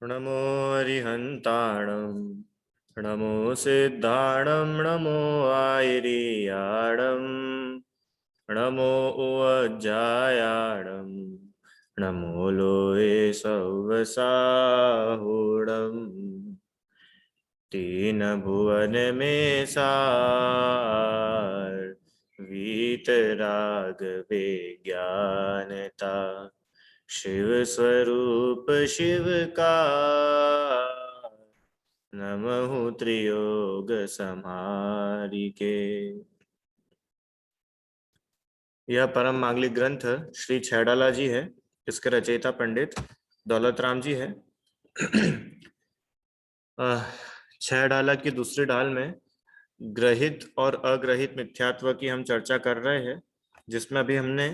नमो अरिहन्ताणं नमो सिद्धाणं नमो आयर्याणं नमो उवज्जायाणं नमो लोये सव्वसाहुणं तीन भुवन में सार वीतराग विज्ञानता शिव स्वरूप शिव का नमः त्रियोग समारिके। यह परम मांगलिक ग्रंथ श्री छैडाला जी है। इसके रचयिता पंडित दौलत राम जी है। छैडाला की दूसरी ढाल में ग्रहित और अग्रहित मिथ्यात्व की हम चर्चा कर रहे हैं, जिसमें अभी हमने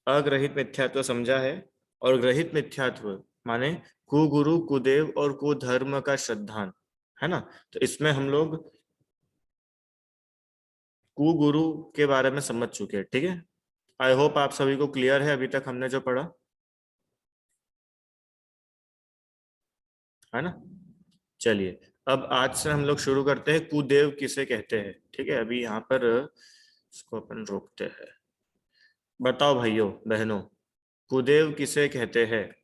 अग्रहित मिथ्यात्व समझा है। और ग्रहित मिथ्यात्व माने कुगुरु कुदेव और कुधर्म का श्रद्धान, है ना। तो इसमें हम लोग कुगुरु के बारे में समझ चुके हैं, ठीक है। आई होप आप सभी को क्लियर है अभी तक हमने जो पढ़ा, है ना। चलिए अब आज से हम लोग शुरू करते हैं कुदेव किसे कहते हैं, ठीक है। अभी यहाँ पर इसको अपन रोकते हैं। बताओ भाइयों बहनों, कुदेव किसे कहते हैं?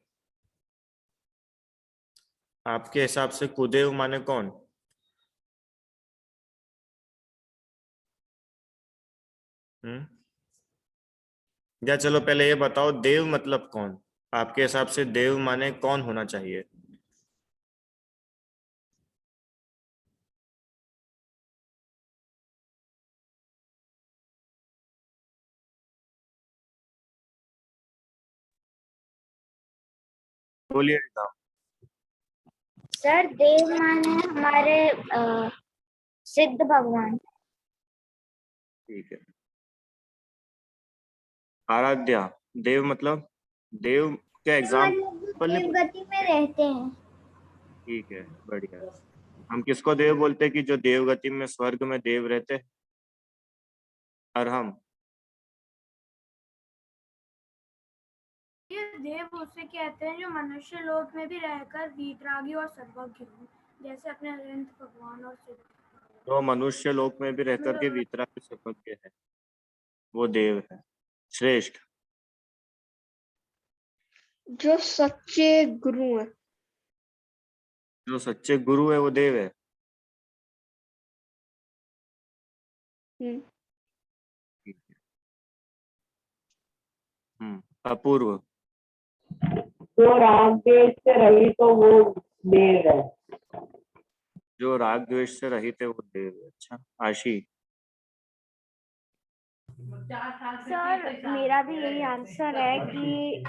आपके हिसाब से कुदेव माने कौन? हम्म या चलो पहले ये बताओ, देव मतलब कौन? आपके हिसाब से देव माने कौन होना चाहिए? बोलिए साहब। सर देव माने हमारे सिद्ध भगवान। ठीक है। आराध्या, देव मतलब देव क्या एग्जाम्पल नहीं देव बोल? गति में रहते हैं। ठीक है, बढ़िया। हम किसको देव बोलते हैं? कि जो देवगति में स्वर्ग में देव रहते हैं। और हम ये देव उसे कहते हैं जो मनुष्य लोक में भी रहकर वीतरागी और सर्वज्ञ हो, जैसे अपने अनंत भगवान और सिद्ध। जो मनुष्य लोक में भी रहकर के वीतराग सर्वज्ञ है, वो देव है। श्रेष्ठ, जो सच्चे गुरु हैं। जो सच्चे गुरु है वो देव है। हम्म, ठीक है। अपूर्व, जो राग द्वेष से रही तो वो देव है। जो राग द्वेष से रहित है वो देव है। अच्छा आशी, सर मेरा भी यही आंसर है कि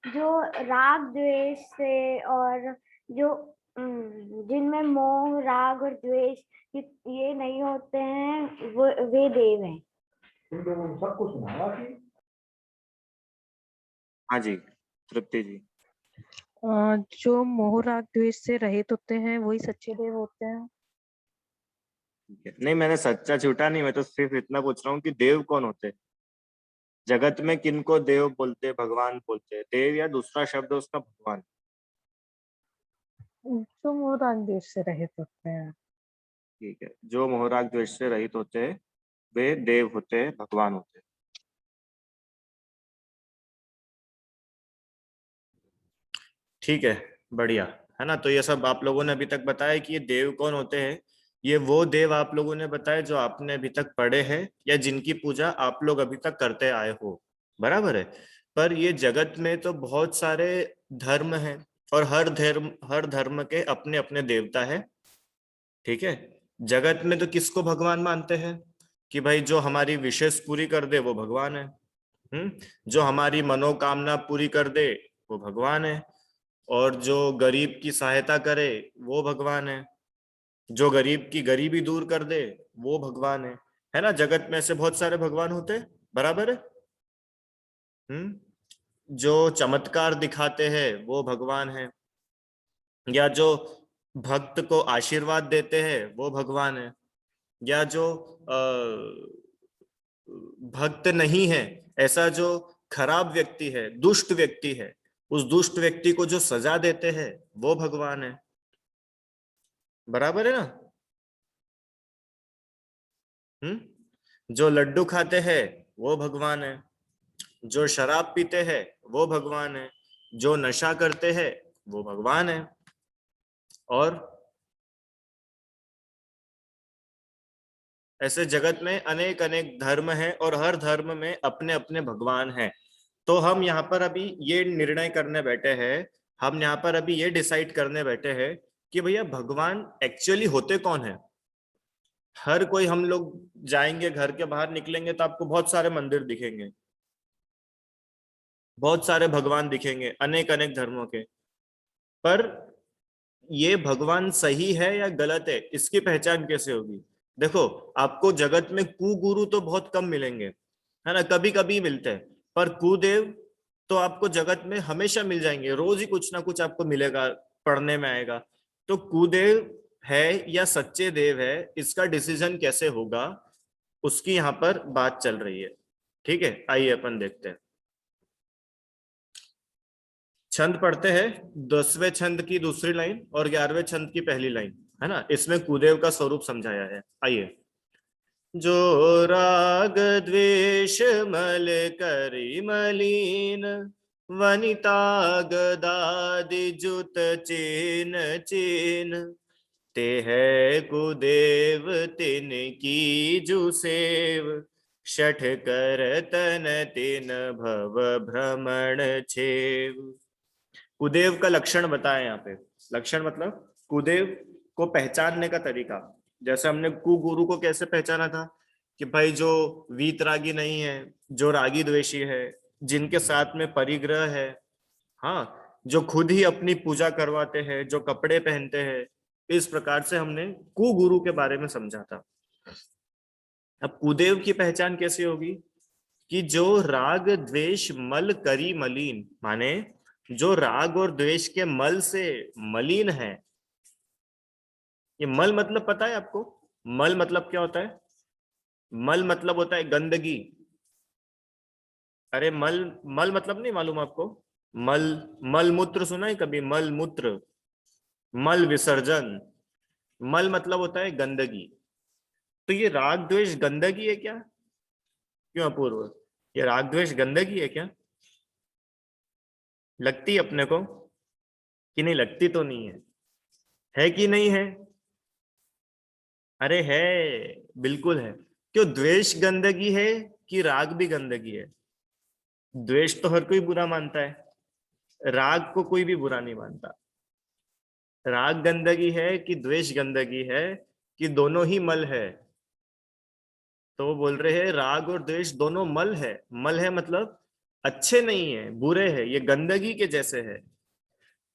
जो राग द्वेष से और जो जिनमें मोह राग और द्वेष ये नहीं होते हैं वो वे देव हैं। तुम लोगों ने सब कुछ सुना कि हाँ जी तृप्ति जी। जो मोह राग द्वेष से रहित होते हैं वही सच्चे देव होते हैं। ठीक है। नहीं मैंने सच्चा झूठा नहीं, मैं तो सिर्फ इतना पूछ रहा हूँ कि देव कौन होते हैं जगत में? किनको देव बोलते हैं, भगवान बोलते हैं? देव या दूसरा शब्द है उसका भगवान। जो मोह राग द्वेष से रहित होते हैं। ठीक है, जो मोह राग द्वेष से रहित होते हैं वे देव होते हैं, भगवान होते हैं। ठीक है, बढ़िया, है ना। तो ये सब आप लोगों ने अभी तक बताया कि ये देव कौन होते हैं। ये वो देव आप लोगों ने बताया जो आपने अभी तक पढ़े हैं या जिनकी पूजा आप लोग अभी तक करते आए हो, बराबर है। पर ये जगत में तो बहुत सारे धर्म हैं और हर धर्म के अपने अपने देवता है, ठीक है। जगत में तो किसको भगवान मानते हैं? कि भाई जो हमारी विशेष पूरी कर दे वो भगवान है। जो हमारी मनोकामना पूरी कर दे वो भगवान है। और जो गरीब की सहायता करे वो भगवान है। जो गरीब की गरीबी दूर कर दे वो भगवान है ना। जगत में से बहुत सारे भगवान होते हैं, बराबर है। जो चमत्कार दिखाते हैं वो भगवान है। या जो भक्त को आशीर्वाद देते हैं वो भगवान है। या जो भक्त नहीं है, ऐसा जो खराब व्यक्ति है, दुष्ट व्यक्ति है, उस दुष्ट व्यक्ति को जो सजा देते हैं वो भगवान है। बराबर है ना? जो लड्डू खाते हैं वो भगवान है, जो शराब पीते हैं वो भगवान है, जो नशा करते हैं वो भगवान है। और ऐसे जगत में अनेक अनेक धर्म है और हर धर्म में अपने अपने भगवान हैं। तो हम यहाँ पर अभी ये निर्णय करने बैठे हैं, हम यहाँ पर अभी ये डिसाइड करने बैठे हैं कि भैया भगवान एक्चुअली होते कौन है। हर कोई, हम लोग जाएंगे, घर के बाहर निकलेंगे तो आपको बहुत सारे मंदिर दिखेंगे, बहुत सारे भगवान दिखेंगे अनेक अनेक धर्मों के। पर ये भगवान सही है या गलत है, इसकी पहचान कैसे होगी? देखो, आपको जगत में कुगुरु तो बहुत कम मिलेंगे, है ना, कभी कभी मिलते हैं, पर कुदेव तो आपको जगत में हमेशा मिल जाएंगे, रोज ही कुछ ना कुछ आपको मिलेगा, पढ़ने में आएगा। तो कुदेव है या सच्चे देव है, इसका डिसीजन कैसे होगा, उसकी यहाँ पर बात चल रही है। ठीक है, आइए अपन देखते हैं। छंद पढ़ते हैं, 10वें छंद की दूसरी लाइन और 11वें छंद की पहली लाइन, है ना। इसमें कुदेव का स्वरूप समझाया है। आइए। जो राग द्वेष मल करी मलीन, वनिता गदादि जुत चीन चीन, ते है कुदेव तिन की जुसेव, शठ कर तन तिन भव भ्रमण छेव। कुदेव का लक्षण बताया यहाँ पे। लक्षण मतलब कुदेव को पहचानने का तरीका। जैसे हमने कुगुरु को कैसे पहचाना था कि भाई जो वीतरागी नहीं है, जो रागी द्वेषी है, जिनके साथ में परिग्रह है, हाँ, जो खुद ही अपनी पूजा करवाते हैं, जो कपड़े पहनते हैं, इस प्रकार से हमने कुगुरु के बारे में समझा था। अब कुदेव की पहचान कैसी होगी कि जो राग द्वेष मल करी मलीन, माने जो राग और द्वेष के मल से मलिन है। ये मल मतलब पता है आपको? मल मतलब क्या होता है? मल मतलब होता है गंदगी। अरे मल, मल मतलब नहीं मालूम आपको? मल, मल मूत्र सुना है कभी? मल मूत्र, मल विसर्जन। मल मतलब होता है गंदगी। तो ये राग द्वेष गंदगी है क्या? क्यों अपूर्व, ये राग द्वेष गंदगी है क्या? लगती अपने को कि नहीं? लगती तो नहीं है कि नहीं है? अरे है, बिल्कुल है। क्यों, द्वेष गंदगी है कि राग भी गंदगी है? द्वेष तो हर कोई बुरा मानता है, राग को कोई भी बुरा नहीं मानता। राग गंदगी है कि द्वेष गंदगी है कि दोनों ही मल है? तो वो बोल रहे हैं राग और द्वेष दोनों मल है। मल है मतलब अच्छे नहीं है, बुरे है, ये गंदगी के जैसे है।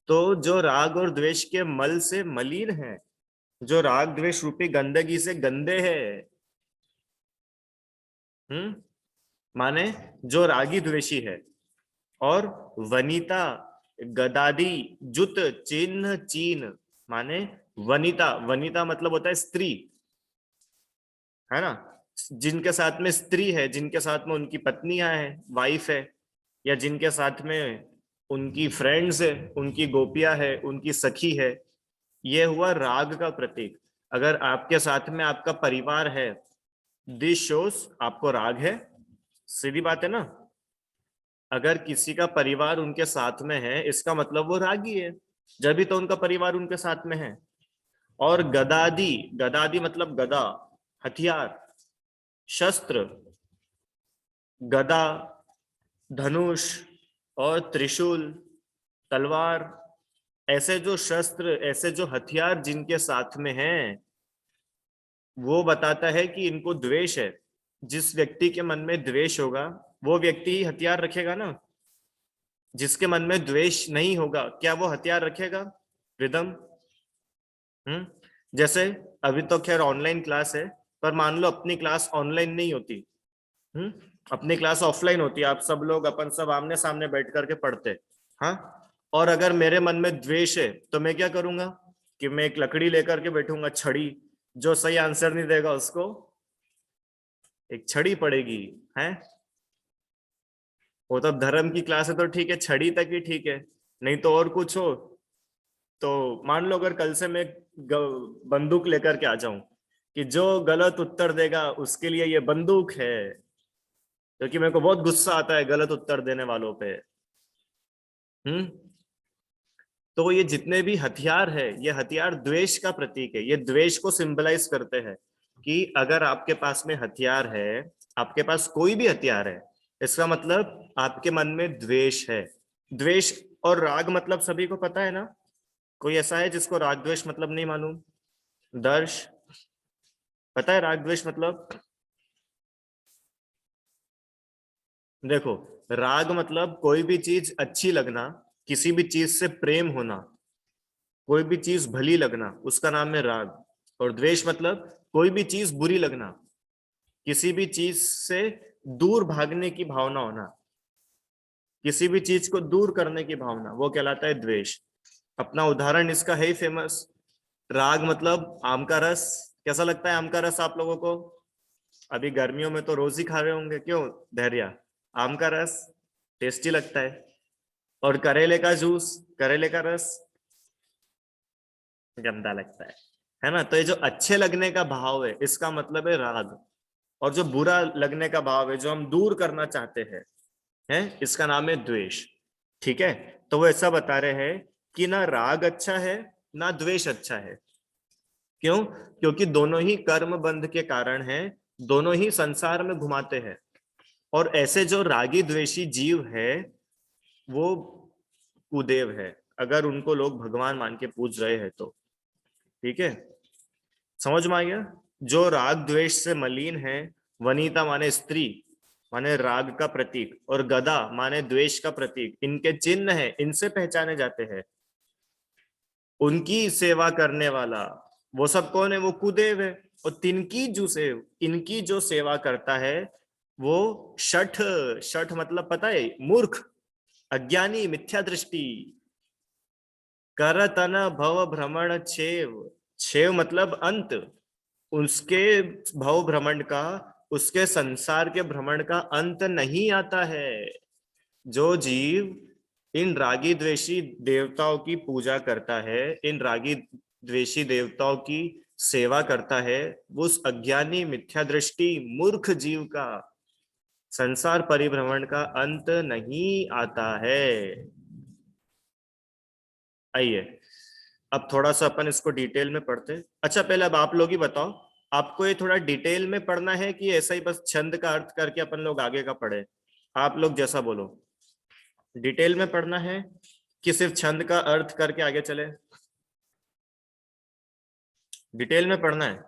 तो जो राग और द्वेष के मल से मलिन है, जो राग द्वेष रूपी गंदगी से गंदे है, माने जो रागी द्वेषी है। और वनिता गदादी जुत चिन्ह चीन, माने वनिता, वनिता मतलब होता है स्त्री, है ना, जिनके साथ में स्त्री है, जिनके साथ में उनकी पत्नियां हैं, वाइफ है, या जिनके साथ में उनकी फ्रेंड्स है, उनकी गोपियां है, उनकी सखी है, ये हुआ राग का प्रतीक। अगर आपके साथ में आपका परिवार है, दिस शोज आपको राग है। सीधी बात है ना? अगर किसी का परिवार उनके साथ में है, इसका मतलब वो रागी है, जब भी तो उनका परिवार उनके साथ में है। और गदादी, गदादी मतलब गदा, हथियार, शस्त्र, गदा, धनुष और त्रिशूल, तलवार, ऐसे जो शस्त्र, ऐसे जो हथियार जिनके साथ में हैं, वो बताता है कि इनको द्वेष है। जिस व्यक्ति के मन में द्वेष होगा वो व्यक्ति ही हथियार रखेगा ना। जिसके मन में द्वेष नहीं होगा, क्या वो हथियार रखेगा? रिदम। जैसे अभी तो खैर ऑनलाइन क्लास है, पर मान लो अपनी क्लास ऑनलाइन नहीं होती, अपनी क्लास ऑफलाइन होती है, आप सब लोग अपन सब आमने सामने बैठ करके पढ़ते, हाँ। और अगर मेरे मन में द्वेष है तो मैं क्या करूंगा कि मैं एक लकड़ी लेकर के बैठूंगा, छड़ी, जो सही आंसर नहीं देगा उसको एक छड़ी पड़ेगी, है। वो तो धर्म की क्लास है तो ठीक है, छड़ी तक ही ठीक है, नहीं तो और कुछ हो। तो मान लो अगर कल से मैं बंदूक लेकर के आ जाऊं कि जो गलत उत्तर देगा उसके लिए ये बंदूक है, क्योंकि मेरे को बहुत गुस्सा आता है गलत उत्तर देने वालों पे। तो ये जितने भी हथियार है, ये हथियार द्वेष का प्रतीक है, ये द्वेष को सिंबलाइज करते हैं कि अगर आपके पास में हथियार है, आपके पास कोई भी हथियार है, इसका मतलब आपके मन में द्वेष है। द्वेष और राग मतलब सभी को पता है ना? कोई ऐसा है जिसको राग द्वेष मतलब नहीं मालूम? दर्श, पता है राग द्वेष मतलब? देखो, राग मतलब कोई भी चीज अच्छी लगना, किसी भी चीज से प्रेम होना, कोई भी चीज भली लगना, उसका नाम है राग। और द्वेष मतलब कोई भी चीज बुरी लगना, किसी भी चीज से दूर भागने की भावना होना, किसी भी चीज को दूर करने की भावना, वो कहलाता है द्वेष। अपना उदाहरण इसका है ही फेमस। राग मतलब आम का रस। कैसा लगता है आम का रस आप लोगों को? अभी गर्मियों में तो रोज ही खा रहे होंगे, क्यों धैर्य? आम का रस टेस्टी लगता है। और करेले का जूस, करेले का रस गंदा लगता है ना? तो ये जो अच्छे लगने का भाव है, इसका मतलब है राग। और जो बुरा लगने का भाव है, जो हम दूर करना चाहते हैं, इसका नाम है द्वेष। ठीक है? तो वो ऐसा बता रहे हैं कि ना राग अच्छा है ना द्वेष अच्छा है। क्यों? क्योंकि दोनों ही कर्म बंध के कारण हैं, दोनों ही संसार में घुमाते हैं। और ऐसे जो रागी द्वेषी जीव है, वो कुदेव है, अगर उनको लोग भगवान मान के पूज रहे हैं तो। ठीक है? समझ में आ गया? जो राग द्वेष से मलिन है, वनीता माने स्त्री, माने राग का प्रतीक, और गदा माने द्वेष का प्रतीक, इनके चिन्ह है, इनसे पहचाने जाते हैं। उनकी सेवा करने वाला वो सब कौन है? वो कुदेव है। और तिनकी जो सेव, इनकी जो सेवा करता है वो शठ। शठ मतलब पता है? मूर्ख, अज्ञानी, मिथ्या दृष्टि। कर तन भव भ्रमण छेव। छेव मतलब अंत। उसके भव भ्रमण का, उसके संसार के भ्रमण का अंत नहीं आता है। जो जीव इन रागी द्वेषी देवताओं की पूजा करता है, इन रागी द्वेषी देवताओं की सेवा करता है, वो उस अज्ञानी, मिथ्या दृष्टि, मूर्ख जीव का संसार परिभ्रमण का अंत नहीं आता है। आइए अब थोड़ा सा अपन इसको डिटेल में पढ़ते हैं। अच्छा, पहले अब आप लोग ही बताओ, आपको ये थोड़ा डिटेल में पढ़ना है कि ऐसा ही बस छंद का अर्थ करके अपन लोग आगे का पढ़े? आप लोग जैसा बोलो। डिटेल में पढ़ना है कि सिर्फ छंद का अर्थ करके आगे चले? डिटेल में पढ़ना है?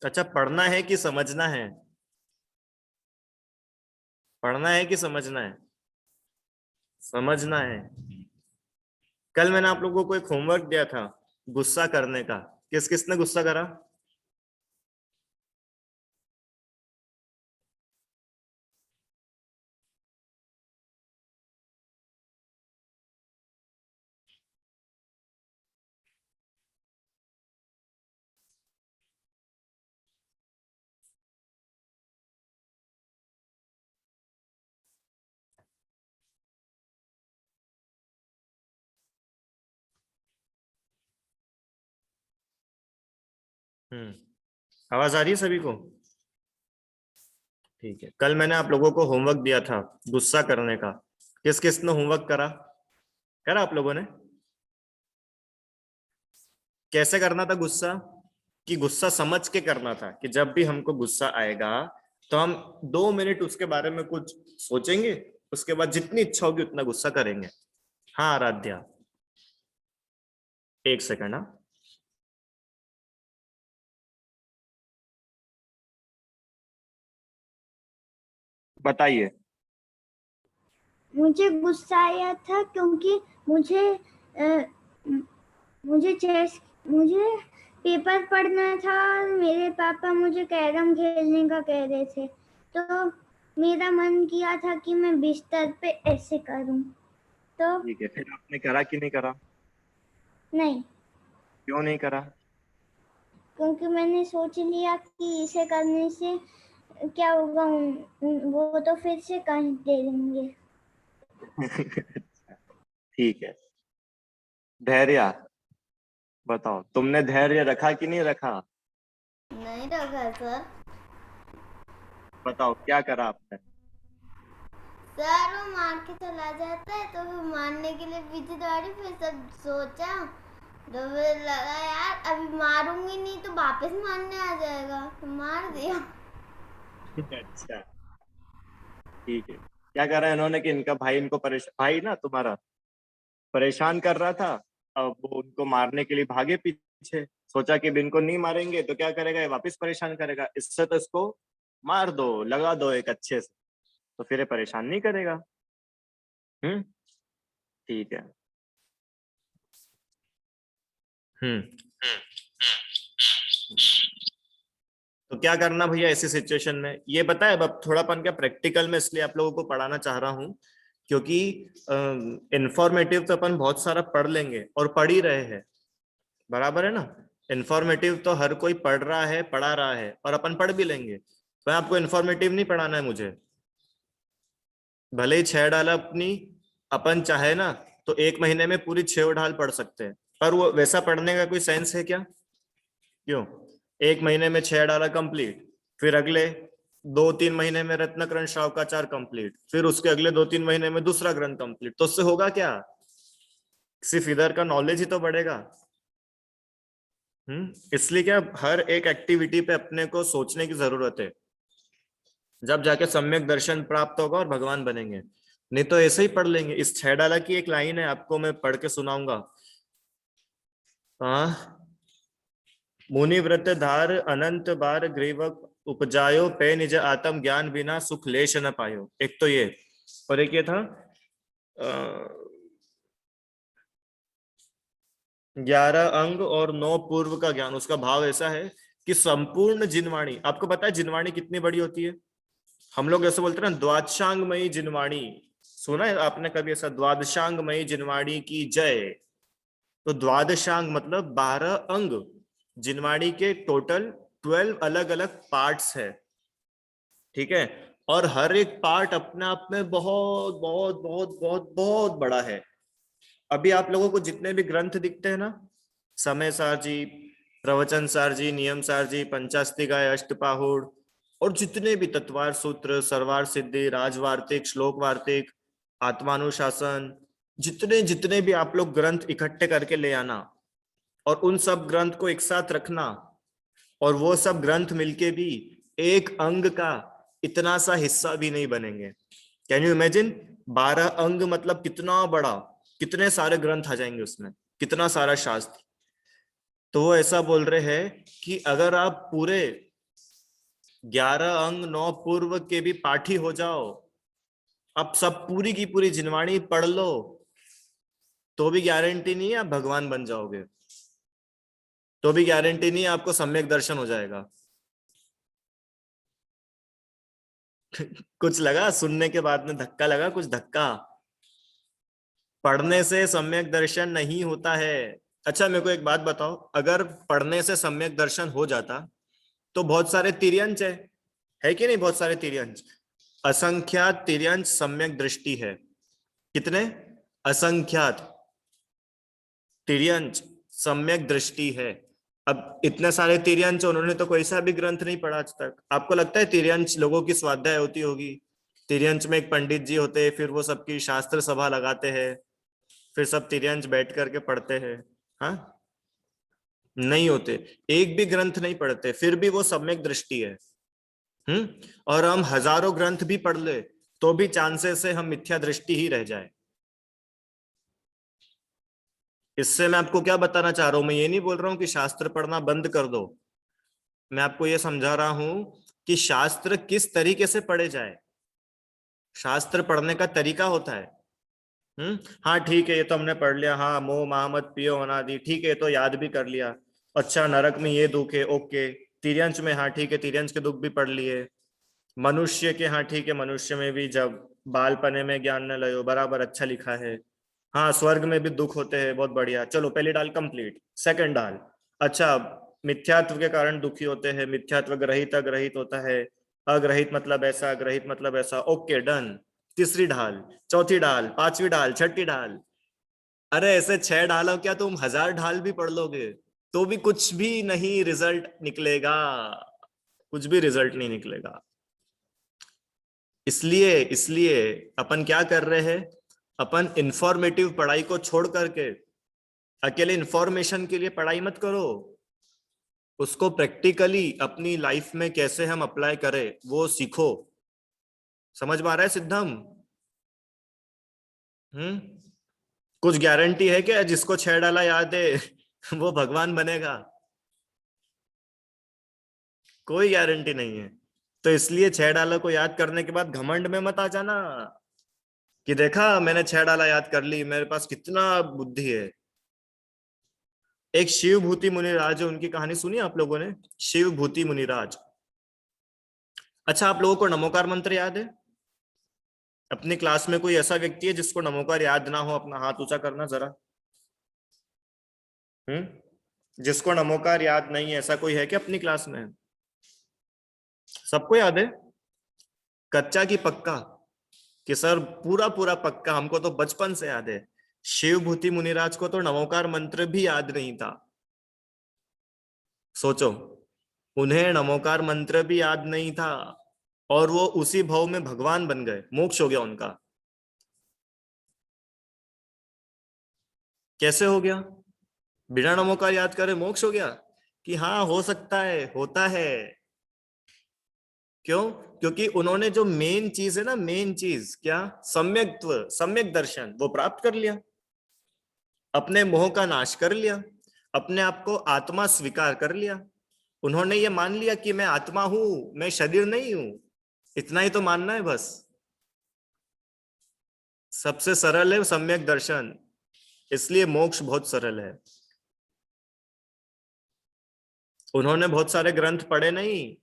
अच्छा, पढ़ना है कि समझना है? पढ़ना है कि समझना है? समझना है। कल मैंने आप लोगों को एक होमवर्क दिया था गुस्सा करने का। किस किसने गुस्सा करा? आवाज आ रही है सभी को? ठीक है। कल मैंने आप लोगों को होमवर्क दिया था गुस्सा करने का। किस किसने होमवर्क करा? करा आप लोगों ने? कैसे करना था गुस्सा? कि गुस्सा समझ के करना था कि जब भी हमको गुस्सा आएगा तो हम 2 मिनट उसके बारे में कुछ सोचेंगे, उसके बाद जितनी इच्छा होगी उतना गुस्सा करेंगे। हाँ आराध्या, 1 सेकंड। हाँ, बताइए। मुझे गुस्सा आया था क्योंकि मुझे मुझे पेपर पढ़ना था। मेरे पापा मुझे कैरम खेलने का कह रहे थे, तो मेरा मन किया था कि मैं बिस्तर पे ऐसे करूं। तो ठीक है, फिर आपने करा कि नहीं करा? नहीं, क्यों नहीं करा? क्योंकि मैंने सोच लिया कि इसे करने से क्या होगा, वो तो फिर से कह दे देंगे। ठीक है। धैर्य, बताओ तुमने धैर्य रखा कि नहीं रखा? नहीं रखा सर। बताओ क्या करा आपने? सर वो मार के चला जाता है तो फिर मारने के लिए पीछे दौड़ी, फिर सब सोचा तो फिर लगा यार अभी मारूंगी नहीं तो वापस मारने आ जाएगा, तो मार दिया। अच्छा ठीक है। क्या करा इन्होंने कि इनका भाई इनको भाई ना तुम्हारा परेशान कर रहा था। अब वो उनको मारने के लिए भागे पीछे, सोचा कि अब इनको नहीं मारेंगे तो क्या करेगा, ये वापस परेशान करेगा, इससे तो इसको मार दो, लगा दो एक अच्छे से, तो फिर ये परेशान नहीं करेगा। ठीक है। तो क्या करना भैया ऐसी सिचुएशन में, ये पता है अब थोड़ापन क्या प्रैक्टिकल में इसलिए आप लोगों को पढ़ाना चाह रहा हूँ क्योंकि इंफॉर्मेटिव तो अपन बहुत सारा पढ़ लेंगे और पढ़ ही रहे हैं, बराबर है ना। इंफॉर्मेटिव तो हर कोई पढ़ रहा है, पढ़ा रहा है, और अपन पढ़ भी लेंगे। तो आपको इंफॉर्मेटिव नहीं पढ़ाना है मुझे, भले ही 6 डाल अपनी अपन चाहे ना तो 1 महीने में पूरी 6 ढाल पढ़ सकते हैं, पर वो वैसा पढ़ने का कोई सेंस है क्या? क्यों? 1 महीने में 6 डाला कंप्लीट, फिर अगले 2-3 महीने में रत्नकरण शावकाचार कंप्लीट, फिर उसके अगले 2-3 महीने में दूसरा ग्रंथ कंप्लीट, तो उससे होगा क्या? सिर्फ इधर का नॉलेज ही तो बढ़ेगा। इसलिए क्या हर एक एक्टिविटी पे अपने को सोचने की जरूरत है, जब जाके सम्यक दर्शन प्राप्त होगा और भगवान बनेंगे, नहीं तो ऐसे ही पढ़ लेंगे। इस 6 डाला की एक लाइन है, आपको मैं पढ़ के सुनाऊंगा। मुनि व्रत धार अनंत बार ग्रीवक उपजायो, पे निज आत्म ज्ञान बिना सुख लेश न पायो। एक तो ये, और एक ये था 11 अंग और 9 पूर्व का ज्ञान। उसका भाव ऐसा है कि संपूर्ण जिनवाणी, आपको पता है जिनवाणी कितनी बड़ी होती है? हम लोग ऐसे बोलते हैं ना द्वादशांगमयी जिनवाणी, सुना है आपने कभी ऐसा? द्वादशांगमयी जिनवाणी की जय। तो द्वादशांग मतलब 12 अंग, जिनवाणी के टोटल 12 अलग अलग पार्ट्स है, ठीक है। और हर एक पार्ट अपने आप में बहुत बहुत बहुत बहुत बहुत बड़ा है। अभी आप लोगों को जितने भी ग्रंथ दिखते हैं ना, समय सार जी, प्रवचन सार जी, नियम सार जी, पंचास्तिकाय, अष्टपाहुड़, और जितने भी तत्वार सूत्र, सर्वार सिद्धि, राजवार्तिक, श्लोक वार्तिक, आत्मानुशासन, जितने जितने भी आप लोग ग्रंथ इकट्ठे करके ले आना और उन सब ग्रंथ को एक साथ रखना, और वो सब ग्रंथ मिलके भी एक अंग का इतना सा हिस्सा भी नहीं बनेंगे। Can you imagine? 12 अंग मतलब कितना बड़ा, कितने सारे ग्रंथ आ जाएंगे उसमें, कितना सारा शास्त्र। तो वो ऐसा बोल रहे हैं कि अगर आप पूरे 11 अंग 9 पूर्व के भी पाठी हो जाओ, अब सब पूरी की पूरी जिनवाणी पढ़ लो, तो भी गारंटी नहीं है आप भगवान बन जाओगे, तो भी गारंटी नहीं है आपको सम्यक दर्शन हो जाएगा। कुछ लगा सुनने के बाद में? धक्का लगा? कुछ धक्का? पढ़ने से सम्यक दर्शन नहीं होता है। अच्छा मेरे को एक बात बताओ, अगर पढ़ने से सम्यक दर्शन हो जाता तो बहुत सारे तिर्यंच है कि नहीं? बहुत सारे तिर्यंच, असंख्यात तिर्यंच सम्यक दृष्टि है। कितने? असंख्यात तिर्यंच सम्यक दृष्टि है। अब इतने सारे तिर्यंच, उन्होंने तो कोई सा भी ग्रंथ नहीं पढ़ा आज तक। आपको लगता है तिर्यंच लोगों की स्वाध्याय होती होगी? तिर्यंच में एक पंडित जी होते हैं, फिर वो सबकी शास्त्र सभा लगाते हैं, फिर सब तिर्यंच बैठ करके पढ़ते हैं। हाँ, नहीं होते, एक भी ग्रंथ नहीं पढ़ते, फिर भी वो सम्यक दृष्टि है। और हम हजारों ग्रंथ भी पढ़ ले तो भी चांसेस है हम मिथ्या दृष्टि ही रह जाए। इससे मैं आपको क्या बताना चाह रहा हूं, मैं ये नहीं बोल रहा हूं कि शास्त्र पढ़ना बंद कर दो, मैं आपको ये समझा रहा हूं कि शास्त्र किस तरीके से पढ़े जाए। शास्त्र पढ़ने का तरीका होता है। हाँ ठीक है, ये तो हमने पढ़ लिया, हाँ मोह महामत पियो अनादि, ठीक है, तो याद भी कर लिया। अच्छा नरक में ये दुख है, ओके। तिर्यंच में, हाँ ठीक है, तिर्यंच के दुख भी पढ़ लिए। मनुष्य के, हाँ ठीक है, मनुष्य में भी जब बालपने में ज्ञान न लयो, बराबर, अच्छा लिखा है। हाँ स्वर्ग में भी दुख होते हैं, बहुत बढ़िया, चलो पहली डाल कंप्लीट। सेकंड डाल, अच्छा मिथ्यात्व के कारण दुखी होते हैं, मिथ्यात्व ग्रहित अग्रहित होता है, अग्रहित मतलब ऐसा, ग्रहित मतलब ऐसा, ओके डन। तीसरी ढाल, चौथी ढाल, पांचवी ढाल, छठी ढाल, अरे ऐसे 6 ढालो क्या, तुम 1000 ढाल भी पढ़ लोगे तो भी कुछ भी नहीं रिजल्ट निकलेगा, कुछ भी रिजल्ट नहीं निकलेगा। इसलिए इसलिए अपन क्या कर रहे हैं, अपन इंफॉर्मेटिव पढ़ाई को छोड़ करके अकेले इंफॉर्मेशन के लिए पढ़ाई मत करो, उसको प्रैक्टिकली अपनी लाइफ में कैसे हम अप्लाई करें वो सीखो। समझ में आ रहा है सिद्धम? कुछ गारंटी है क्या जिसको 6 डाला याद है वो भगवान बनेगा? कोई गारंटी नहीं है। तो इसलिए 6 डाला को याद करने के बाद घमंड में मत आ जाना कि देखा मैंने 6 डाला याद कर ली, मेरे पास कितना बुद्धि है। एक शिव भूति मुनिराज है, उनकी कहानी सुनी आप लोगों ने? शिव भूति मुनिराज। अच्छा, आप लोगों को नमोकार मंत्र याद है? अपनी क्लास में कोई ऐसा व्यक्ति है जिसको नमोकार याद ना हो? अपना हाथ ऊंचा करना जरा। जिसको नमोकार याद नहीं है, ऐसा कोई है क्या अपनी क्लास में? सबको याद है? कच्चा की पक्का? कि सर पूरा पूरा पक्का, हमको तो बचपन से याद है। शिव भूति मुनिराज को तो नमोकार मंत्र भी याद नहीं था। सोचो, उन्हें नमोकार मंत्र भी याद नहीं था और वो उसी भाव में भगवान बन गए, मोक्ष हो गया उनका। कैसे हो गया? बिना नमोकार याद करे मोक्ष हो गया? कि हाँ हो सकता है, होता है। क्यों? क्योंकि उन्होंने जो मेन चीज है ना, मेन चीज क्या? सम्यक्त्व, सम्यक दर्शन, वो प्राप्त कर लिया, अपने मोह का नाश कर लिया, अपने आप को आत्मा स्वीकार कर लिया। उन्होंने ये मान लिया कि मैं आत्मा हूं, मैं शरीर नहीं हूं। इतना ही तो मानना है बस। सबसे सरल है सम्यक दर्शन, इसलिए मोक्ष बहुत सरल है। उन्होंने बहुत सारे ग्रंथ पढ़े नहीं।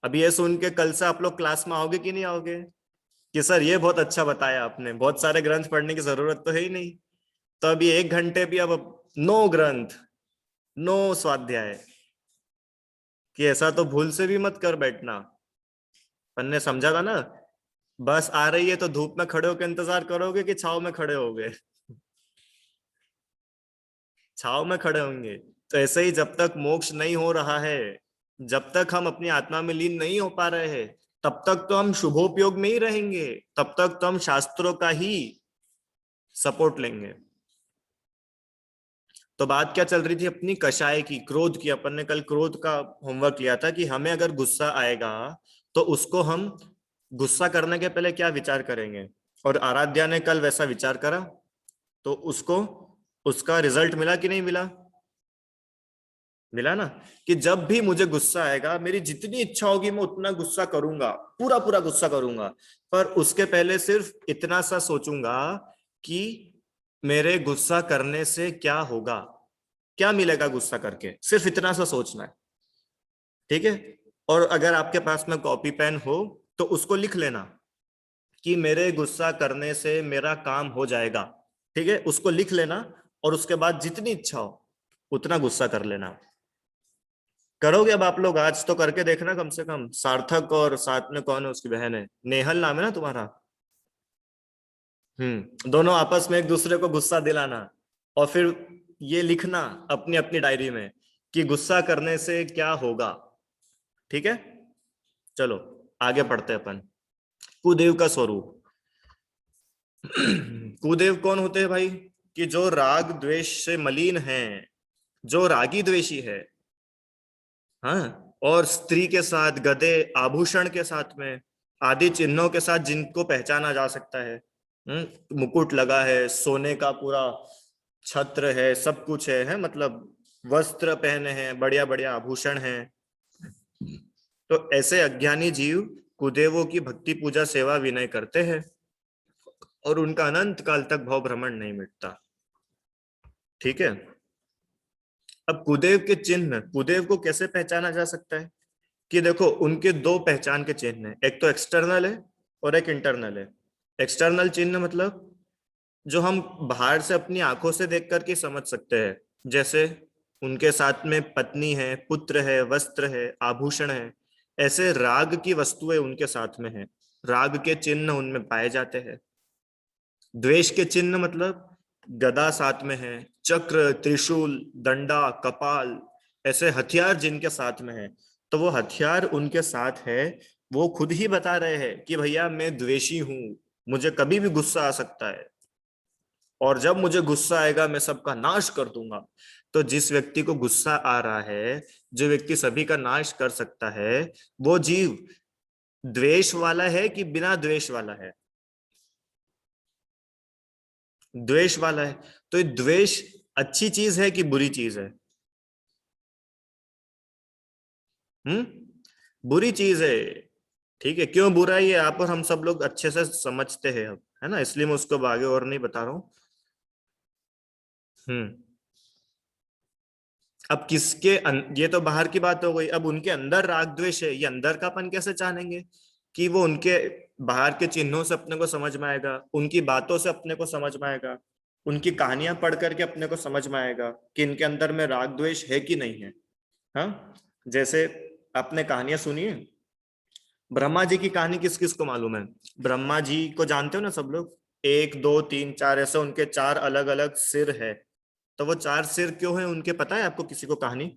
अब ये सुन के कल से आप लोग क्लास में आओगे कि नहीं आओगे कि सर ये बहुत अच्छा बताया आपने, बहुत सारे ग्रंथ पढ़ने की जरूरत तो है ही नहीं। तो अभी 1 घंटे भी अब 9 ग्रंथ, 9 स्वाध्याय, कि ऐसा तो भूल से भी मत कर बैठना। अपन ने समझा था ना, बस आ रही है तो धूप में खड़े होकर इंतजार करोगे कि छाव में खड़े होगे? छाव में खड़े होंगे। तो ऐसे ही जब तक मोक्ष नहीं हो रहा है, जब तक हम अपनी आत्मा में लीन नहीं हो पा रहे हैं, तब तक तो हम शुभोपयोग में ही रहेंगे, तब तक तो हम शास्त्रों का ही सपोर्ट लेंगे। तो बात क्या चल रही थी अपनी? कषाय की, क्रोध की। अपन ने कल क्रोध का होमवर्क लिया था कि हमें अगर गुस्सा आएगा तो उसको हम गुस्सा करने के पहले क्या विचार करेंगे, और आराध्या ने कल वैसा विचार करा तो उसको उसका रिजल्ट मिला कि नहीं मिला? मिला ना, कि जब भी मुझे गुस्सा आएगा, मेरी जितनी इच्छा होगी मैं उतना गुस्सा करूंगा, पूरा पूरा गुस्सा करूंगा, पर उसके पहले सिर्फ इतना सा सोचूंगा कि मेरे गुस्सा करने से क्या होगा, क्या मिलेगा गुस्सा करके, सिर्फ इतना सा सोचना है। ठीक है? और अगर आपके पास में कॉपी पेन हो तो उसको लिख लेना कि मेरे गुस्सा करने से मेरा काम हो जाएगा। ठीक है? उसको लिख लेना और उसके बाद जितनी इच्छा हो उतना गुस्सा कर लेना। करोगे अब आप लोग? आज तो करके देखना कम से कम। सार्थक और साथ में कौन है, उसकी बहन है, नेहल नाम है ना तुम्हारा? दोनों आपस में एक दूसरे को गुस्सा दिलाना और फिर ये लिखना अपनी अपनी डायरी में कि गुस्सा करने से क्या होगा। ठीक है? चलो आगे पढ़ते हैं अपन। कुदेव का स्वरूप। कुदेव कौन होते हैं भाई? कि जो राग द्वेष से मलिन है, जो रागी द्वेषी है। हाँ, और स्त्री के साथ, गधे, आभूषण के साथ में, आदि चिन्हों के साथ जिनको पहचाना जा सकता है। मुकुट लगा है, सोने का पूरा छत्र है, सब कुछ है मतलब वस्त्र पहने हैं, बढ़िया बढ़िया आभूषण हैं। तो ऐसे अज्ञानी जीव कुदेवों की भक्ति पूजा सेवा विनय करते हैं और उनका अनंत काल तक भाव भ्रमण नहीं मिटता। ठीक है? अब कुदेव के चिन्ह, कुदेव को कैसे पहचाना जा सकता है? कि देखो उनके 2 पहचान के चिन्ह हैं, एक तो एक्सटर्नल है और एक इंटरनल है। एक्सटर्नल चिन्ह मतलब जो हम बाहर से अपनी आंखों से देख करके समझ सकते हैं, जैसे उनके साथ में पत्नी है, पुत्र है, वस्त्र है, आभूषण है, ऐसे राग की वस्तुएं उनके साथ में है, राग के चिन्ह उनमें पाए जाते हैं। द्वेष के चिन्ह मतलब गदा साथ में है, चक्र, त्रिशूल, दंडा, कपाल, ऐसे हथियार जिनके साथ में है, तो वो हथियार उनके साथ है। वो खुद ही बता रहे हैं कि भैया मैं द्वेषी हूं, मुझे कभी भी गुस्सा आ सकता है, और जब मुझे गुस्सा आएगा मैं सबका नाश कर दूंगा। तो जिस व्यक्ति को गुस्सा आ रहा है, जो व्यक्ति सभी का नाश कर सकता है, वो जीव द्वेष वाला है कि बिना द्वेष वाला है? द्वेष वाला है। तो ये द्वेष अच्छी चीज है कि बुरी चीज है? बुरी चीज है। ठीक है, क्यों बुरा है ये आप और हम सब लोग अच्छे से समझते हैं अब, है ना, इसलिए मैं उसको आगे और नहीं बता रहा हूं। अब ये तो बाहर की बात हो गई, अब उनके अंदर राग द्वेष है, ये अंदर का अपन कैसे जानेंगे? कि वो उनके बाहर के चिन्हों से अपने को समझ में आएगा, उनकी बातों से अपने को समझ में आएगा, उनकी कहानियां पढ़ करके अपने को समझ में आएगा कि इनके अंदर में राग द्वेष है कि नहीं है। हाँ, जैसे आपने कहानियां सुनी है, ब्रह्मा जी की कहानी किस किस को मालूम है? ब्रह्मा जी को जानते हो ना सब लोग, 1 2 3 4 ऐसे उनके 4 अलग अलग सिर है। तो वो 4 सिर क्यों है उनके, पता है आपको किसी को कहानी?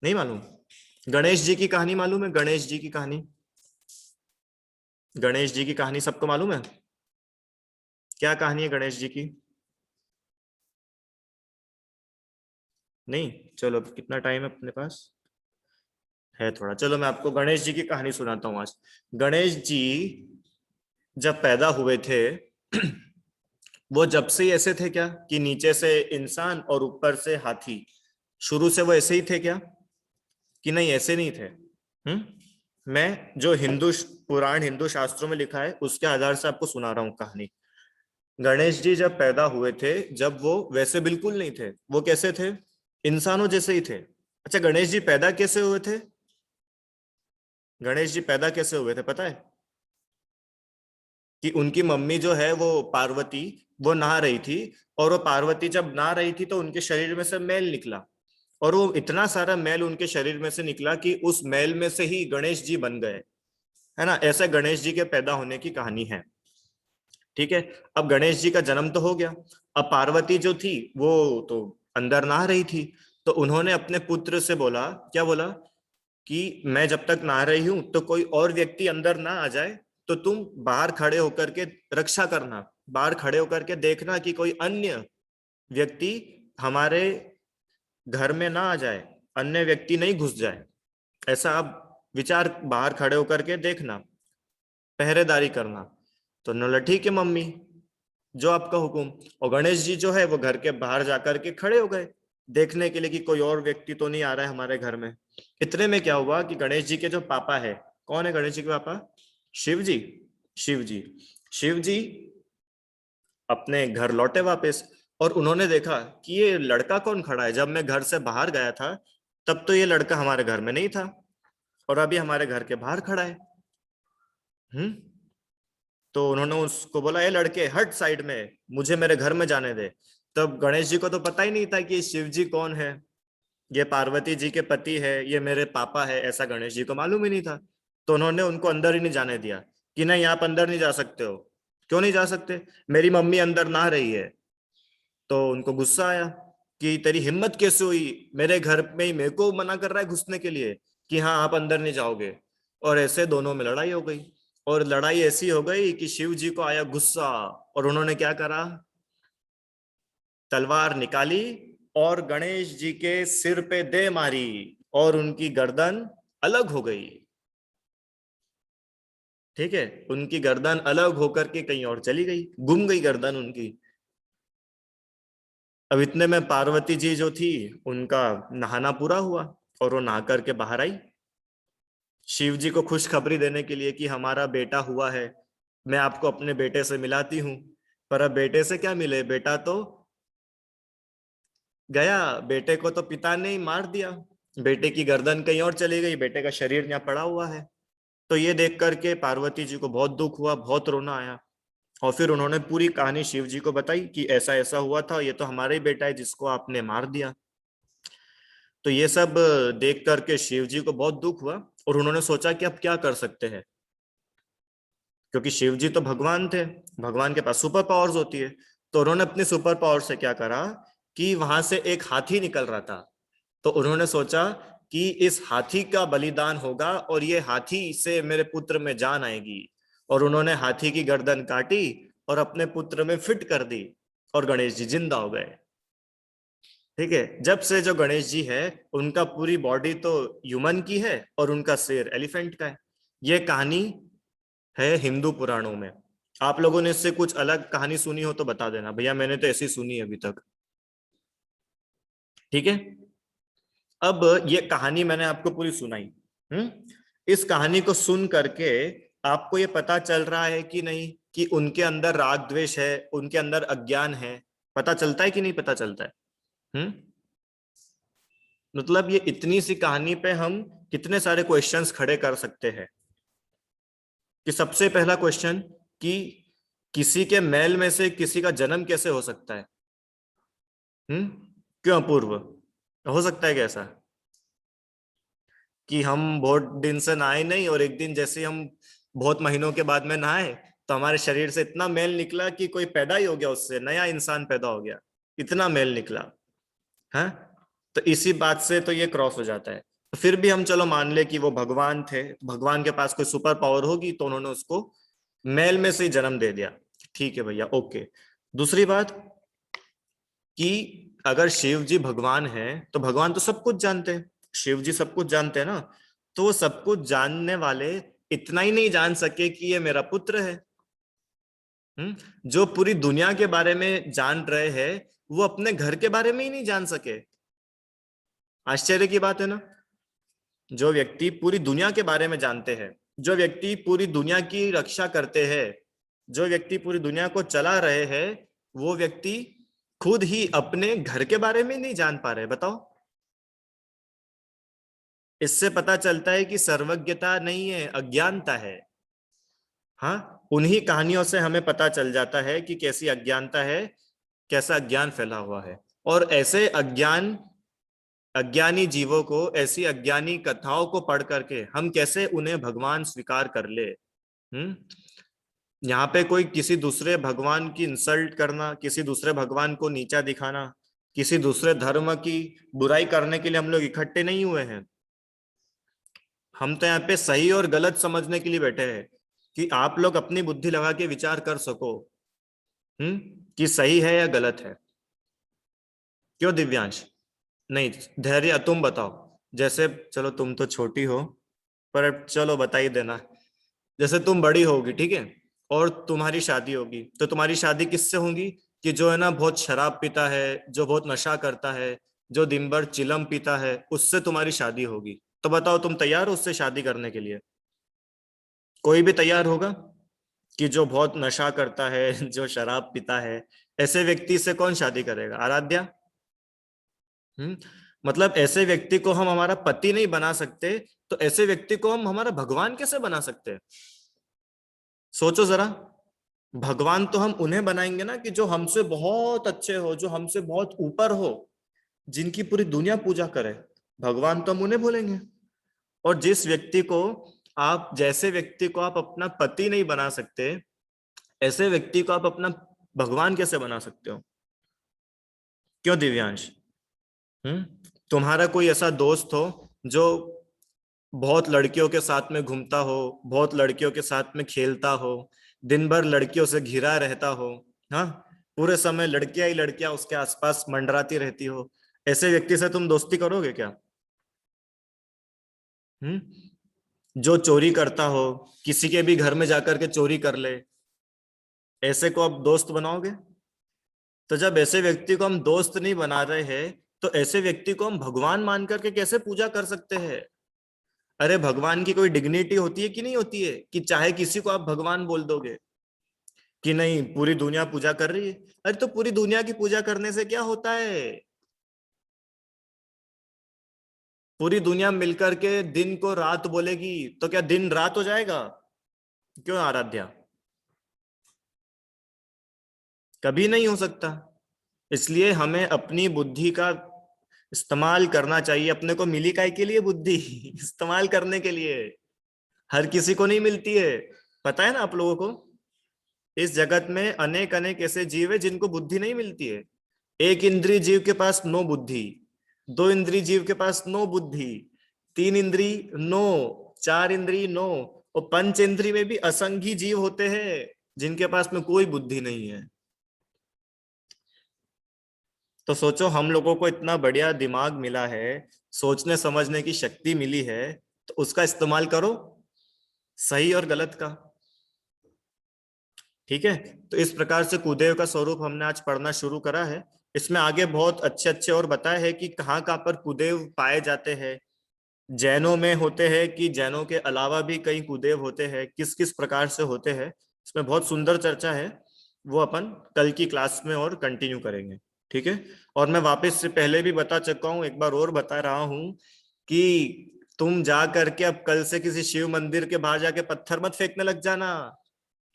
नहीं मालूम? गणेश जी की कहानी मालूम है? गणेश जी की कहानी, गणेश जी की कहानी सबको मालूम है? क्या कहानी है गणेश जी की? नहीं? चलो, कितना टाइम है अपने पास? है थोड़ा। चलो मैं आपको गणेश जी की कहानी सुनाता हूँ आज। गणेश जी जब पैदा हुए थे वो जब से ही ऐसे थे क्या कि नीचे से इंसान और ऊपर से हाथी? शुरू से वो ऐसे ही थे क्या कि नहीं ऐसे नहीं थे? मैं जो पुराण हिंदू शास्त्रों में लिखा है उसके आधार से आपको सुना रहा हूँ कहानी। गणेश जी जब पैदा हुए थे, जब वो वैसे बिल्कुल नहीं थे, वो कैसे थे? इंसानों जैसे ही थे। अच्छा, गणेश जी पैदा कैसे हुए थे? गणेश जी पैदा कैसे हुए थे पता है? कि उनकी मम्मी जो है वो पार्वती, वो नहा रही थी, और वो पार्वती जब नहा रही थी तो उनके शरीर में से मैल निकला, और वो इतना सारा मैल उनके शरीर में से निकला कि उस मैल में से ही गणेश जी बन गए, है ना। ऐसे गणेश जी के पैदा होने की कहानी है। ठीक है, अब गणेश जी का जन्म तो हो गया। अब पार्वती जो थी वो तो अंदर नहा रही थी, तो उन्होंने अपने पुत्र से बोला, क्या बोला? कि मैं जब तक नहा रही हूं तो कोई और व्यक्ति अंदर ना आ जाए, तो तुम बाहर खड़े होकर के रक्षा करना, बाहर खड़े होकर के देखना कि कोई अन्य व्यक्ति हमारे घर में ना आ जाए, अन्य व्यक्ति नहीं घुस जाए, ऐसा आप विचार, बाहर खड़े होकर के देखना, पहरेदारी करना। तो उन्होंने ठीक है मम्मी, जो आपका हुक्म। और गणेश जी जो है वो घर के बाहर जाकर के खड़े हो गए देखने के लिए कि कोई और व्यक्ति तो नहीं आ रहा है हमारे घर में। इतने में क्या हुआ कि गणेश जी के जो पापा है, कौन है गणेश जी के पापा? शिव जी। शिव जी, शिव जी अपने घर लौटे वापस, और उन्होंने देखा कि ये लड़का कौन खड़ा है? जब मैं घर से बाहर गया था तब तो ये लड़का हमारे घर में नहीं था, और अभी हमारे घर के बाहर खड़ा है। तो उन्होंने उसको बोला, ये लड़के हट साइड में, मुझे मेरे घर में जाने दे। तब गणेश जी को तो पता ही नहीं था कि शिव जी कौन है, ये पार्वती जी के पति है, ये मेरे पापा है, ऐसा गणेश जी को मालूम ही नहीं था। तो उन्होंने उनको अंदर ही नहीं जाने दिया कि नहीं, आप अंदर नहीं जा सकते हो। क्यों नहीं जा सकते? मेरी मम्मी अंदर नहा रही है। तो उनको गुस्सा आया कि तेरी हिम्मत कैसे हुई, मेरे घर में ही मेरे को मना कर रहा है घुसने के लिए, कि हाँ आप अंदर नहीं जाओगे। और ऐसे दोनों में लड़ाई हो गई, और लड़ाई ऐसी हो गई कि शिव जी को आया गुस्सा, और उन्होंने क्या करा? तलवार निकाली और गणेश जी के सिर पे दे मारी, और उनकी गर्दन अलग हो गई। ठीक है, उनकी गर्दन अलग होकर के कहीं और चली गई, गुम गई गर्दन उनकी। अब इतने में पार्वती जी जो थी उनका नहाना पूरा हुआ, और वो नहा करके बाहर आई शिव जी को खुशखबरी देने के लिए कि हमारा बेटा हुआ है, मैं आपको अपने बेटे से मिलाती हूँ। पर अब बेटे से क्या मिले, बेटा तो गया, बेटे को तो पिता ने ही मार दिया, बेटे की गर्दन कहीं और चली गई, बेटे का शरीर यहाँ पड़ा हुआ है। तो ये देख करके पार्वती जी को बहुत दुख हुआ, बहुत रोना आया, और फिर उन्होंने पूरी कहानी शिव जी को बताई कि ऐसा ऐसा हुआ था, ये तो हमारा ही बेटा है जिसको आपने मार दिया। तो ये सब देख करके शिव जी को बहुत दुख हुआ, और उन्होंने सोचा कि अब क्या कर सकते हैं। क्योंकि शिव जी तो भगवान थे, भगवान के पास सुपर पावर्स होती है। तो उन्होंने अपनी सुपर पावर से क्या करा कि वहां से एक हाथी निकल रहा था, तो उन्होंने सोचा कि इस हाथी का बलिदान होगा और ये हाथी से मेरे पुत्र में जान आएगी, और उन्होंने हाथी की गर्दन काटी और अपने पुत्र में फिट कर दी और गणेश जी जिंदा हो गए। ठीक है, जब से जो गणेश जी है उनका पूरी बॉडी तो ह्यूमन की है और उनका सिर एलिफेंट का है। ये कहानी है हिंदू पुराणों में। आप लोगों ने इससे कुछ अलग कहानी सुनी हो तो बता देना, भैया मैंने तो ऐसी सुनी है अभी तक। ठीक है, अब ये कहानी मैंने आपको पूरी सुनाई। इस कहानी को सुन करके आपको ये पता चल रहा है कि नहीं कि उनके अंदर राग द्वेष है, उनके अंदर अज्ञान है? पता चलता है कि नहीं पता चलता है? मतलब ये इतनी सी कहानी पे हम कितने सारे क्वेश्चंस खड़े कर सकते हैं। कि सबसे पहला क्वेश्चन कि किसी के मैल में से किसी का जन्म कैसे हो सकता है? क्यों अपूर्व, हो सकता है कैसा कि हम बहुत दिन से नहाए नहीं और एक दिन जैसे हम बहुत महीनों के बाद में नहाए तो हमारे शरीर से इतना मेल निकला कि कोई पैदा ही हो गया, उससे नया इंसान पैदा हो गया, इतना मेल निकला है। तो इसी बात से तो ये क्रॉस हो जाता है। तो फिर भी हम चलो मान ले कि वो भगवान थे, भगवान के पास कोई सुपर पावर होगी तो उन्होंने उसको मेल में से ही जन्म दे दिया। ठीक है भैया, ओके। दूसरी बात कि अगर शिव जी भगवान है तो भगवान तो सब कुछ जानते हैं, शिव जी सब कुछ जानते हैं ना, तो वो सब कुछ जानने वाले इतना ही नहीं जान सके कि ये मेरा पुत्र है। जो पूरी दुनिया के बारे में जान रहे हैं वो अपने घर के बारे में ही नहीं जान सके। आश्चर्य की बात है ना। जो व्यक्ति पूरी दुनिया के बारे में जानते हैं, जो व्यक्ति पूरी दुनिया की रक्षा करते हैं, जो व्यक्ति पूरी दुनिया को चला रहे हैं, वो व्यक्ति खुद ही अपने घर के बारे में नहीं जान पा रहे। बताओ, इससे पता चलता है कि सर्वज्ञता नहीं है, अज्ञानता है। हाँ, उन्हीं कहानियों से हमें पता चल जाता है कि कैसी अज्ञानता है, कैसा अज्ञान फैला हुआ है। और ऐसे अज्ञानी जीवों को, ऐसी अज्ञानी कथाओं को पढ़ करके हम कैसे उन्हें भगवान स्वीकार कर ले। यहाँ पे कोई किसी दूसरे भगवान की इंसल्ट करना, किसी दूसरे भगवान को नीचा दिखाना, किसी दूसरे धर्म की बुराई करने के लिए हम लोग इकट्ठे नहीं हुए हैं। हम तो यहाँ पे सही और गलत समझने के लिए बैठे हैं कि आप लोग अपनी बुद्धि लगा के विचार कर सको कि सही है या गलत है। क्यों दिव्यांश? नहीं, धैर्य तुम बताओ। जैसे चलो तुम तो छोटी हो, पर चलो बता ही देना। जैसे तुम बड़ी होगी, ठीक है, और तुम्हारी शादी होगी, तो तुम्हारी शादी किससे होगी? कि जो है ना बहुत शराब पीता है, जो बहुत नशा करता है, जो दिन भर चिलम पीता है, उससे तुम्हारी शादी होगी। तो बताओ, तुम तैयार हो उससे शादी करने के लिए? कोई भी तैयार होगा कि जो बहुत नशा करता है, जो शराब पीता है, ऐसे व्यक्ति से कौन शादी करेगा? आराध्या? मतलब ऐसे व्यक्ति को हम हमारा पति नहीं बना सकते, तो ऐसे व्यक्ति को हम हमारा भगवान कैसे बना सकते हैं? सोचो जरा। भगवान तो हम उन्हें बनाएंगे ना कि जो हमसे बहुत अच्छे हो, जो हमसे बहुत ऊपर हो, जिनकी पूरी दुनिया पूजा करे। भगवान तो हम उन्हें बोलेंगे। और जिस व्यक्ति को आप, जैसे व्यक्ति को आप अपना पति नहीं बना सकते, ऐसे व्यक्ति को आप अपना भगवान कैसे बना सकते हो? क्यों दिव्यांश? तुम्हारा कोई ऐसा दोस्त हो जो बहुत लड़कियों के साथ में घूमता हो, बहुत लड़कियों के साथ में खेलता हो, दिन भर लड़कियों से घिरा रहता हो, हाँ, पूरे समय लड़कियां ही लड़कियां उसके आसपास मंडराती रहती हो, ऐसे व्यक्ति से तुम दोस्ती करोगे क्या? जो चोरी करता हो, किसी के भी घर में जाकर के चोरी कर ले, ऐसे को आप दोस्त बनाओगे? तो जब ऐसे व्यक्ति को हम दोस्त नहीं बना रहे हैं, तो ऐसे व्यक्ति को हम भगवान मान करके कैसे पूजा कर सकते हैं? अरे भगवान की कोई डिग्निटी होती है कि नहीं होती है कि चाहे किसी को आप भगवान बोल दोगे? कि नहीं, पूरी दुनिया पूजा कर रही है। अरे तो पूरी दुनिया की पूजा करने से क्या होता है? पूरी दुनिया मिलकर के दिन को रात बोलेगी तो क्या दिन रात हो जाएगा? क्यों आराध्या? कभी नहीं हो सकता। इसलिए हमें अपनी बुद्धि का इस्तेमाल करना चाहिए। अपने को मिली काय के लिए बुद्धि? इस्तेमाल करने के लिए। हर किसी को नहीं मिलती है। पता है ना आप लोगों को? इस जगत में अनेक अनेक ऐसे जीव है जिनको बुद्धि नहीं मिलती है। एक इंद्रिय जीव के पास नो बुद्धि, दो इंद्रिय जीव के पास नो बुद्धि, तीन इंद्रिय नो, चार इंद्रिय नो, और पंच इंद्रिय में भी असंख्य जीव होते हैं जिनके पास में कोई बुद्धि नहीं है। तो सोचो, हम लोगों को इतना बढ़िया दिमाग मिला है, सोचने समझने की शक्ति मिली है, तो उसका इस्तेमाल करो सही और गलत का। ठीक है, तो इस प्रकार से कुदेव का स्वरूप हमने आज पढ़ना शुरू करा है। इसमें आगे बहुत अच्छे अच्छे और बताए हैं कि कहाँ कहाँ पर कुदेव पाए जाते हैं, जैनों में होते हैं कि जैनों के अलावा भी कई कुदेव होते हैं, किस किस प्रकार से होते हैं, इसमें बहुत सुंदर चर्चा है। वो अपन कल की क्लास में और कंटिन्यू करेंगे। ठीक है, और मैं वापस से पहले भी बता चुका हूँ, एक बार और बता रहा हूँ कि तुम जा करके अब कल से किसी शिव मंदिर के बाहर जाके पत्थर मत फेंकने लग जाना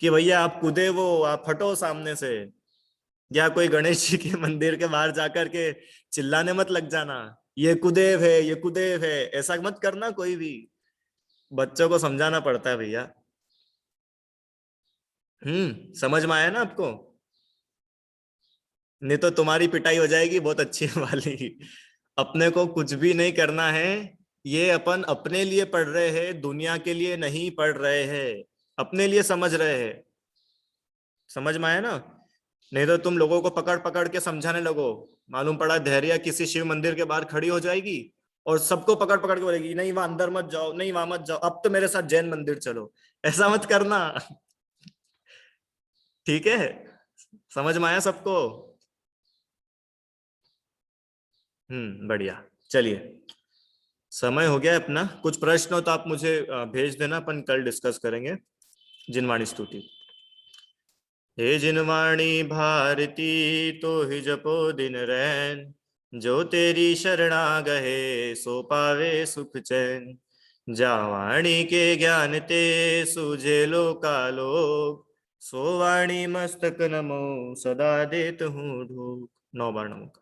कि भैया आप कूदे, वो आप हटो सामने से, या कोई गणेश जी के मंदिर के बाहर जाकर के चिल्लाने मत लग जाना, ये कुदेव है, ये कुदेव है, ऐसा मत करना। कोई भी बच्चों को समझाना पड़ता है भैया। समझ में आया ना आपको? नहीं तो तुम्हारी पिटाई हो जाएगी बहुत अच्छी वाली। अपने को कुछ भी नहीं करना है, ये अपन अपने लिए पढ़ रहे हैं, दुनिया के लिए नहीं पढ़ रहे हैं, अपने लिए समझ रहे हैं। समझ में आया ना? नहीं तो तुम लोगों को पकड़ पकड़ के समझाने लगो, मालूम पड़ा धैर्य किसी शिव मंदिर के बाहर खड़ी हो जाएगी और सबको पकड़ पकड़ के बोलेगी नहीं वहां अंदर मत जाओ, नहीं वहां मत जाओ, अब तो मेरे साथ जैन मंदिर चलो। ऐसा मत करना। ठीक है, समझ में आया सबको? बढ़िया। चलिए, समय हो गया अपना। कुछ प्रश्न हो तो आप मुझे भेज देना, अपन कल डिस्कस करेंगे। जिनवाणी स्तुति। हे जिनवाणी भारती तो ही जपो दिन रैन, जो तेरी शरणा गहे सो पावे सुख चैन। जा वाणी के ज्ञान ते सूझे लोकालोक, सो वाणी मस्तक नमो सदा देत हूँ ढूक। 9 बार नमो।